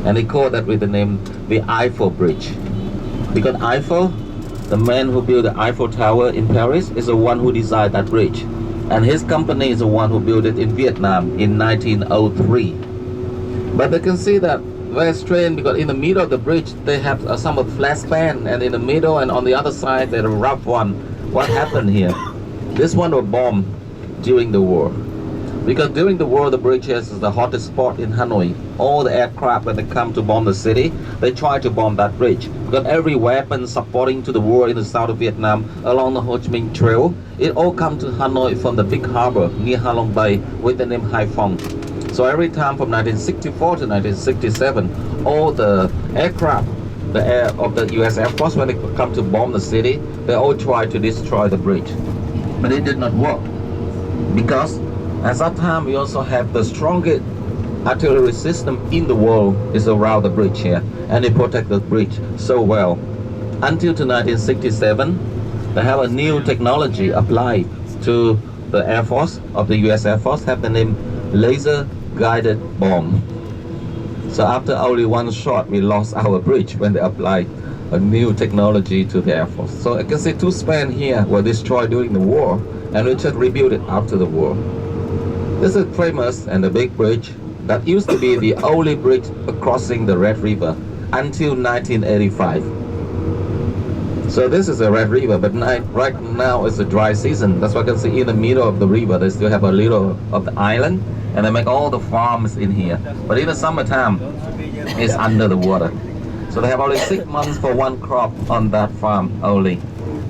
And they call that with the name the Eiffel Bridge. Because Eiffel, the man who built the Eiffel Tower in Paris, is the one who designed that bridge. And his company is the one who built it in Vietnam in 1903. But they can see that very strange because in the middle of the bridge they have some of flat span, and in the middle and on the other side there's a rough one. What happened here? This one was bombed during the war. Because during the war, the bridges is the hottest spot in Hanoi. All the aircraft, when they come to bomb the city, they try to bomb that bridge. Because every weapon supporting to the war in the south of Vietnam along the Ho Chi Minh Trail, it all come to Hanoi from the big harbor near Ha Long Bay with the name Hai Phong. So every time from 1964 to 1967, all the aircraft of the US Air Force, when they come to bomb the city, they all try to destroy the bridge. But it did not work. Because at that time, we also have the strongest artillery system in the world is around the bridge here, and they protect the bridge so well. Until to 1967, they have a new technology applied to the Air Force of the US Air Force, have the name laser guided bomb. So after only one shot, we lost our bridge when they applied a new technology to the Air Force. So I can see two spans here were destroyed during the war, and we just rebuilt it after the war. This is famous and the big bridge that used to be the only bridge crossing the Red River until 1985. So this is the Red River, but right now it's a dry season. That's why I can see in the middle of the river they still have a little of the island, and they make all the farms in here. But in the summertime, it's under the water. So they have only 6 months for one crop on that farm only.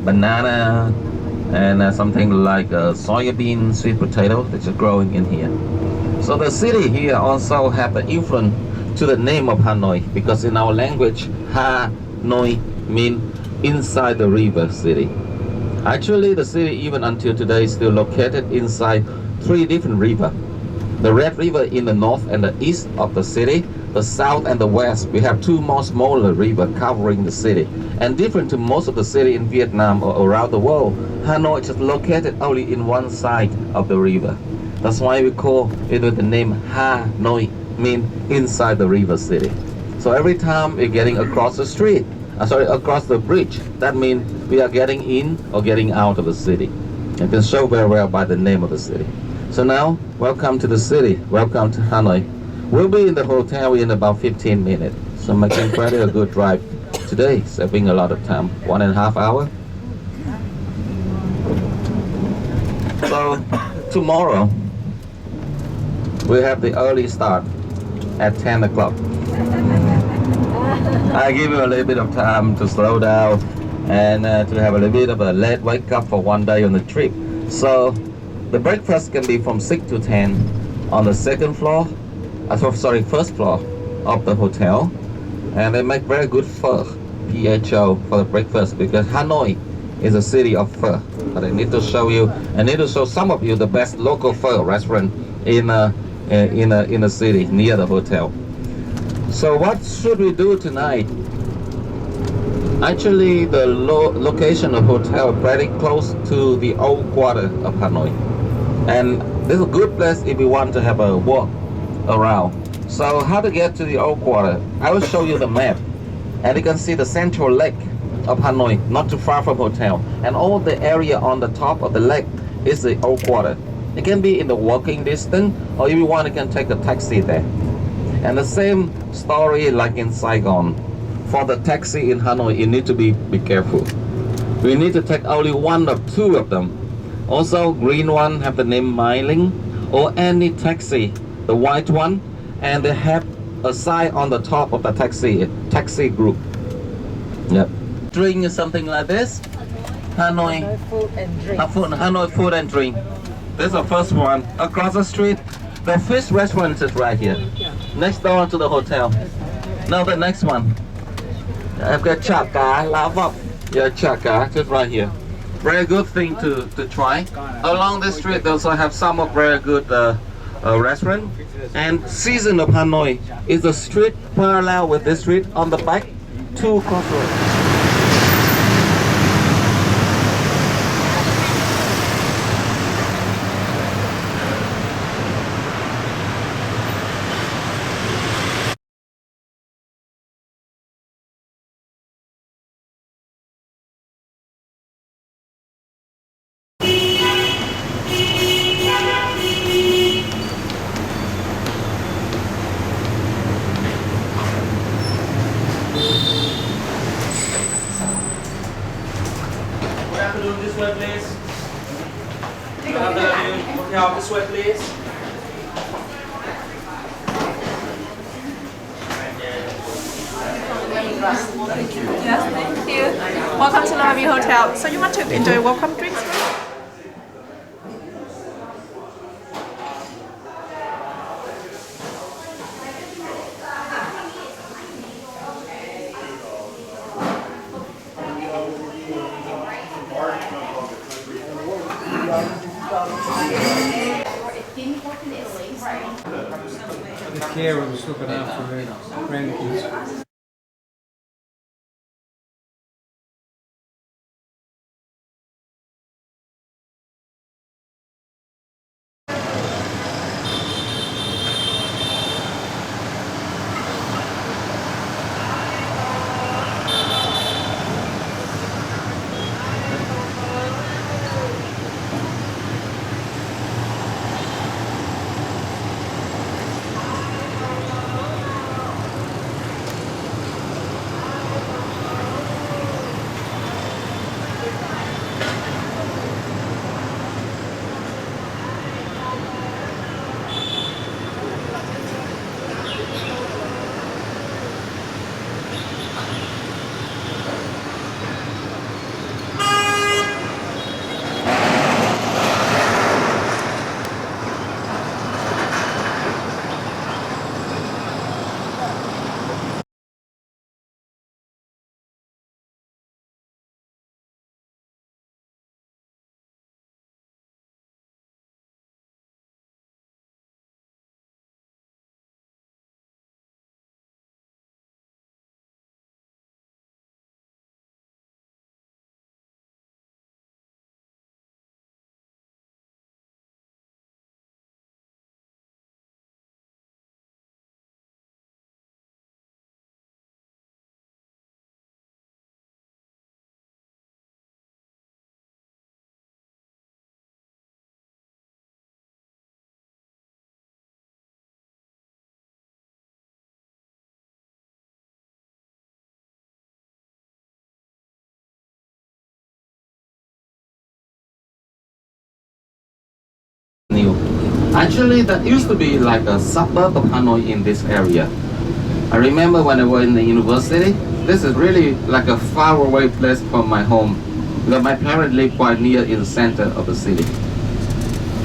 Banana, and something like soybean, sweet potato that's growing in here. So the city here also have an influence to the name of Hanoi, because in our language, Hanoi means inside the river city. Actually, the city even until today is still located inside 3 different rivers. The Red River in the north and the east of the city, the south and the west, we have 2 more smaller rivers covering the city. And different to most of the city in Vietnam or around the world, Hanoi is located only in one side of the river. That's why we call it with the name Hanoi, mean inside the river city. So every time we're getting across the street, across the bridge, that means we are getting in or getting out of the city. You can show very well by the name of the city. So now, welcome to the city. Welcome to Hanoi. We'll be in the hotel in about 15 minutes. So making quite a good drive today, saving a lot of time, 1.5 hours. So tomorrow, we have the early start at 10 o'clock. I give you a little bit of time to slow down and to have a little bit of a late wake up for one day on the trip. So the breakfast can be from 6 to 10 on the second floor, first floor of the hotel. And they make very good pho, PHO, for the breakfast, because Hanoi is a city of pho. But I need to show some of you the best local pho restaurant in a city near the hotel. So what should we do tonight? Actually, the location of hotel is very close to the old quarter of Hanoi. And this is a good place if you want to have a walk around. So how to get to the old quarter? I will show you the map. And you can see the central lake of Hanoi, not too far from hotel. And all the area on the top of the lake is the old quarter. It can be in the walking distance, or if you want, you can take a taxi there. And the same story like in Saigon. For the taxi in Hanoi, you need to be careful. We need to take only 1 or 2 of them. Also, green one have the name Mailing, or any taxi, the white one, and they have a sign on the top of the taxi group. Yep. Drink something like this. Hanoi food and drink. Hanoi food and drink. This is the first one. Across the street, the fish restaurant is right here, next door to the hotel. Now the next one. I've got chaka, lava. Yeah, chaka, just right here. Very good thing to try. Along the street, they also have some of very good restaurant. And season of Hanoi is the street parallel with this street on the back, 2 crossroads. please. You have the hotel this way, please. Thank you. Yes, thank you. Welcome to Lobby Hotel. So you want to enjoy welcome drinks, right? The care was looking after her grandkids. New. Actually, that used to be like a suburb of Hanoi in this area. I remember when I was in the university, this is really like a far away place from my home because my parents live quite near in the center of the city.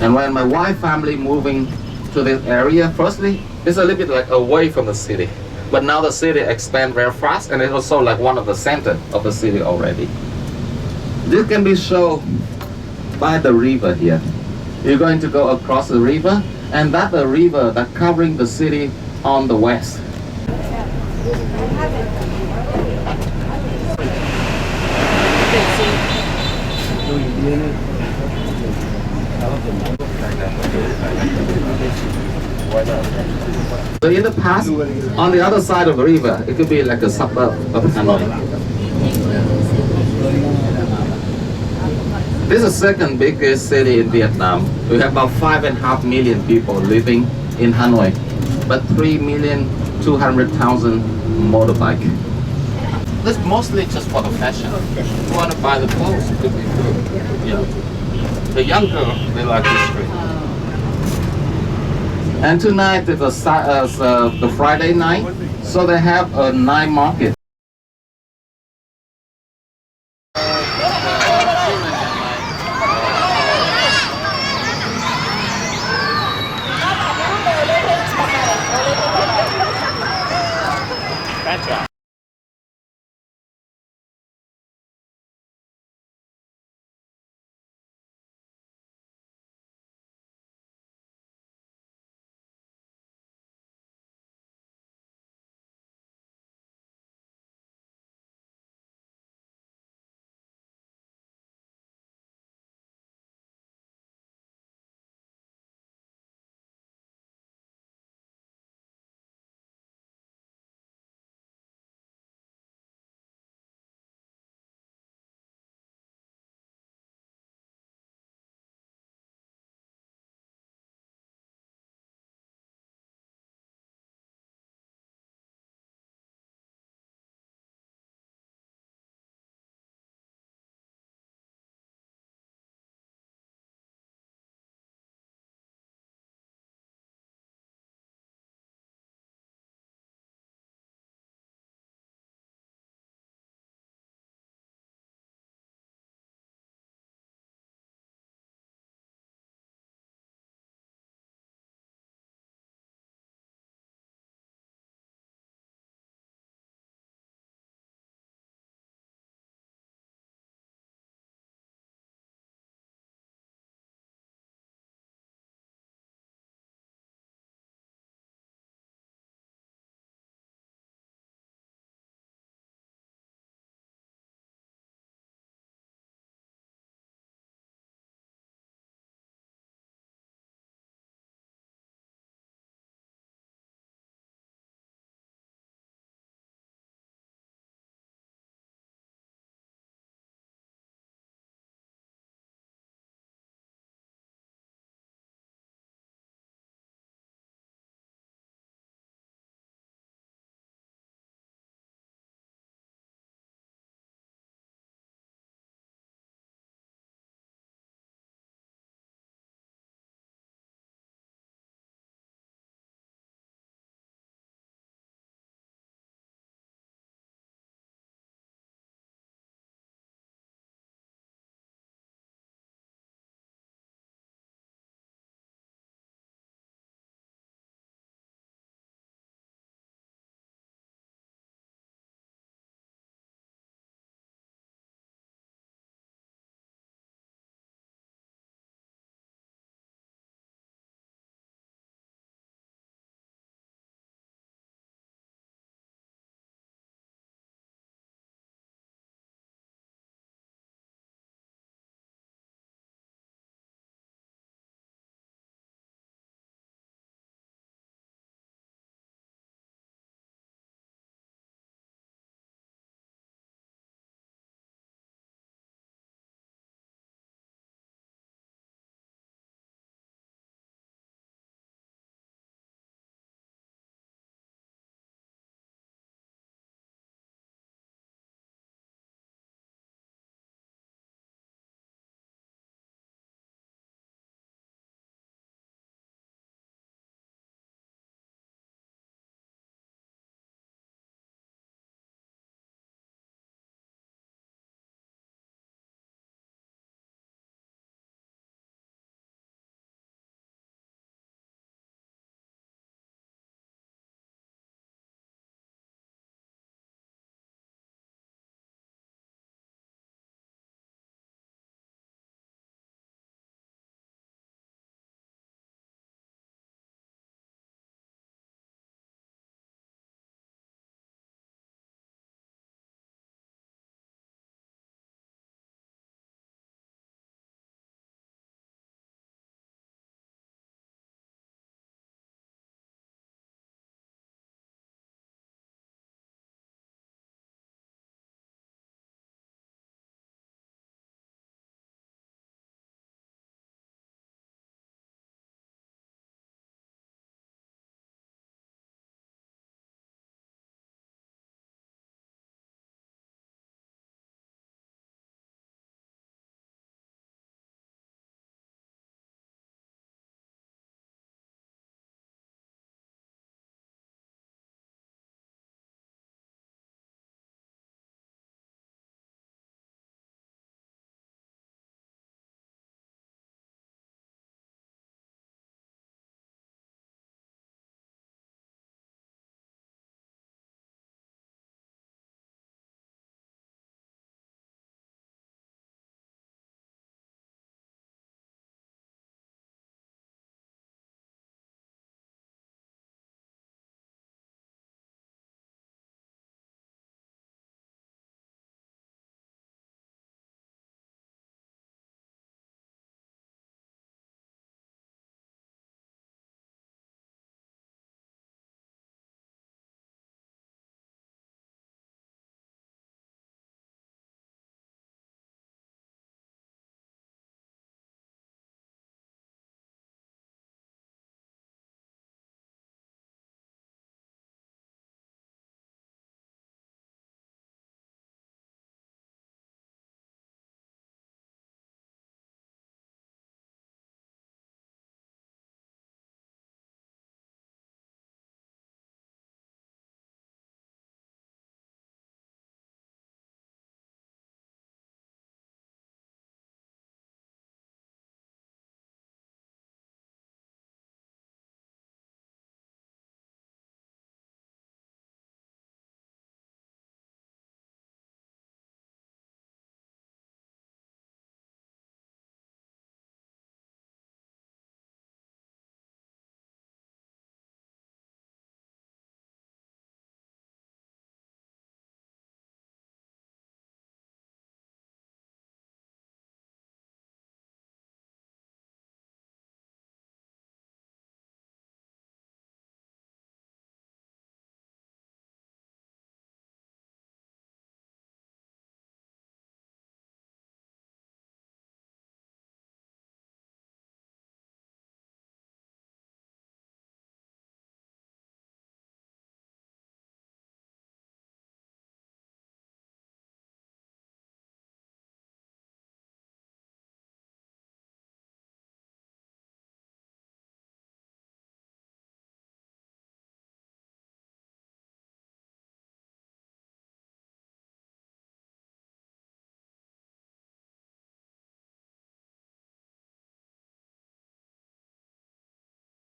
And when my wife family moving to this area, firstly, it's a little bit like away from the city. But now the city expand very fast and it's also like one of the center of the city already. This can be shown by the river here. You're going to go across the river, and that's the river that covering the city on the west. So in the past, on the other side of the river, it could be like a suburb of Hanoi. This is the second biggest city in Vietnam. We have about 5.5 million people living in Hanoi, but 3,200,000 motorbike. This is mostly just for the fashion. If you want to buy the clothes, it could be good. You know, the young girl, they like this street. And tonight is the Friday night, so they have a night market. Gotcha.